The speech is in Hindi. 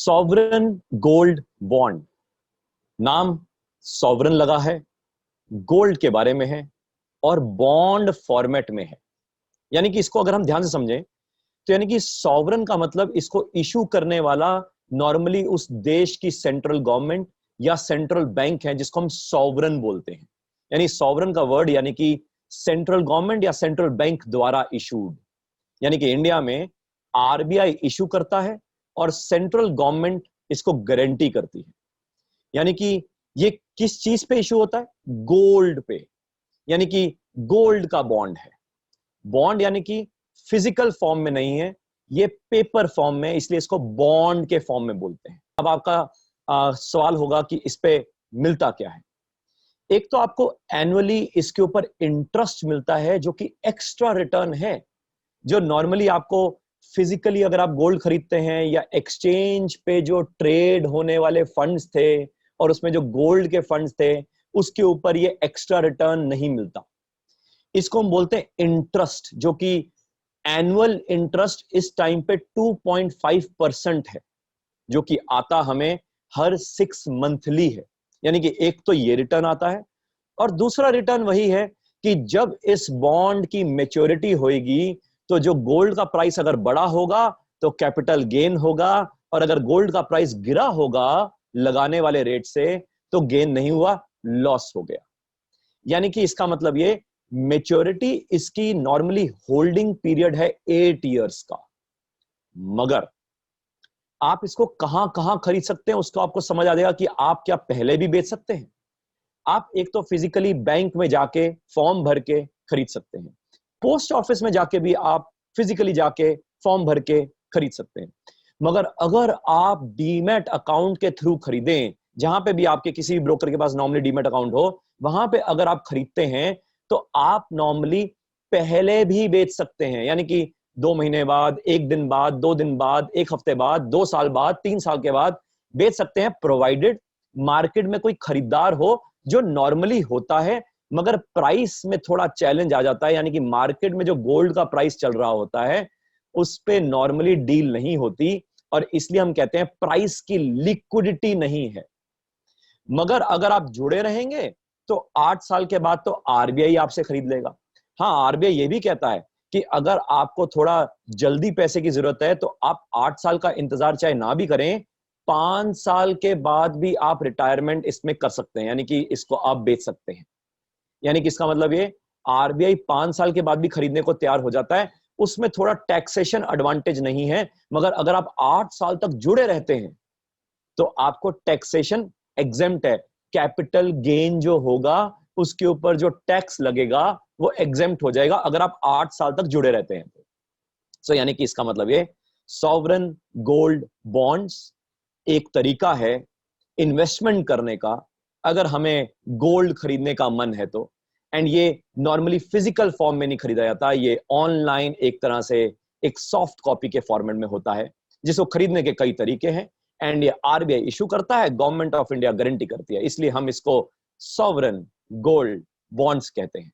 सॉवरन गोल्ड बॉन्ड, नाम सॉवरन लगा है, गोल्ड के बारे में है और बॉन्ड फॉर्मेट में है। यानी कि इसको अगर हम ध्यान से समझें तो यानी कि सॉवरन का मतलब इसको इशू करने वाला नॉर्मली उस देश की सेंट्रल गवर्नमेंट या सेंट्रल बैंक है, जिसको हम सॉवरन बोलते हैं। यानी सॉवरन का वर्ड यानी कि सेंट्रल गवर्नमेंट या सेंट्रल बैंक द्वारा इशूड। यानी कि इंडिया में आरबीआई इशू करता है और सेंट्रल गवर्नमेंट इसको गारंटी करती है। यानी कि ये किस चीज पे इशू होता है? गोल्ड पे। यानी कि गोल्ड का बॉन्ड है। बॉन्ड यानी कि फिजिकल फॉर्म में नहीं है, ये पेपर फॉर्म में, इसलिए इसको बॉन्ड के फॉर्म में बोलते हैं। अब आपका सवाल होगा कि इस पे मिलता क्या है। एक तो आपको एनुअली इसके ऊपर इंटरेस्ट मिलता है जो कि एक्स्ट्रा रिटर्न है, जो नॉर्मली आपको फिजिकली अगर आप गोल्ड खरीदते हैं या एक्सचेंज पे जो ट्रेड होने वाले फंड्स थे और उसमें जो गोल्ड के फंड्स थे उसके ऊपर ये एक्स्ट्रा रिटर्न नहीं मिलता। इसको हम बोलते हैं इंटरेस्ट, जो कि एनुअल इंटरेस्ट इस टाइम पे 2.5% है, जो कि आता हमें हर 6 मंथली है। यानी कि एक तो ये रिटर्न आता है और दूसरा रिटर्न वही है कि जब इस बॉन्ड की मैच्योरिटी होगी तो जो गोल्ड का प्राइस अगर बड़ा होगा तो कैपिटल गेन होगा, और अगर गोल्ड का प्राइस गिरा होगा लगाने वाले रेट से तो गेन नहीं हुआ, लॉस हो गया। यानी कि इसका मतलब ये मैच्योरिटी इसकी नॉर्मली होल्डिंग पीरियड है 8 इयर्स का। मगर आप इसको कहां कहां खरीद सकते हैं उसको आपको समझ आ जाएगा कि आप क्या पहले भी बेच सकते हैं। आप एक तो फिजिकली बैंक में जाके फॉर्म भर के खरीद सकते हैं, पोस्ट ऑफिस में जाके भी आप फिजिकली जाके फॉर्म भर के खरीद सकते हैं। मगर अगर आप डीमैट अकाउंट के थ्रू खरीदें, जहां पे भी आपके किसी भी ब्रोकर के पास नॉर्मली डीमैट अकाउंट हो, वहां पे अगर आप खरीदते हैं तो आप नॉर्मली पहले भी बेच सकते हैं। यानी कि 2 महीने बाद, 1 दिन बाद, 2 दिन बाद, 1 हफ्ते बाद, 2 साल बाद, 3 साल के बाद बेच सकते हैं, प्रोवाइडेड मार्केट में कोई खरीदार हो, जो नॉर्मली होता है। मगर प्राइस में थोड़ा चैलेंज आ जाता है, यानी कि मार्केट में जो गोल्ड का प्राइस चल रहा होता है उस पे नॉर्मली डील नहीं होती, और इसलिए हम कहते हैं प्राइस की लिक्विडिटी नहीं है। मगर अगर आप जुड़े रहेंगे तो 8 साल के बाद तो आरबीआई आपसे खरीद लेगा। हाँ, आरबीआई ये भी कहता है कि अगर आपको थोड़ा जल्दी पैसे की जरूरत है तो आप 8 साल का इंतजार चाहे ना भी करें, 5 साल के बाद भी आप रिटायरमेंट इसमें कर सकते हैं, यानी कि इसको आप बेच सकते हैं। यानी कि इसका मतलब ये आरबीआई 5 साल के बाद भी खरीदने को तैयार हो जाता है। उसमें थोड़ा टैक्सेशन एडवांटेज नहीं है, मगर अगर आप 8 साल तक जुड़े रहते हैं तो आपको टैक्सेशन एग्जेम्प्ट है। कैपिटल गेन जो होगा उसके ऊपर जो टैक्स लगेगा वो एग्जेम्प्ट हो जाएगा अगर आप 8 साल तक जुड़े रहते हैं तो। सो यानी कि इसका मतलब ये सॉवरन गोल्ड बॉन्ड्स एक तरीका है इन्वेस्टमेंट करने का, अगर हमें गोल्ड खरीदने का मन है तो। एंड ये नॉर्मली फिजिकल फॉर्म में नहीं खरीदा जाता, ये ऑनलाइन एक तरह से एक सॉफ्ट कॉपी के फॉर्मेट में होता है, जिसको खरीदने के कई तरीके हैं। एंड ये आरबीआई इशू करता है, गवर्नमेंट ऑफ इंडिया गारंटी करती है, इसलिए हम इसको सॉवरन गोल्ड बॉन्ड्स कहते हैं।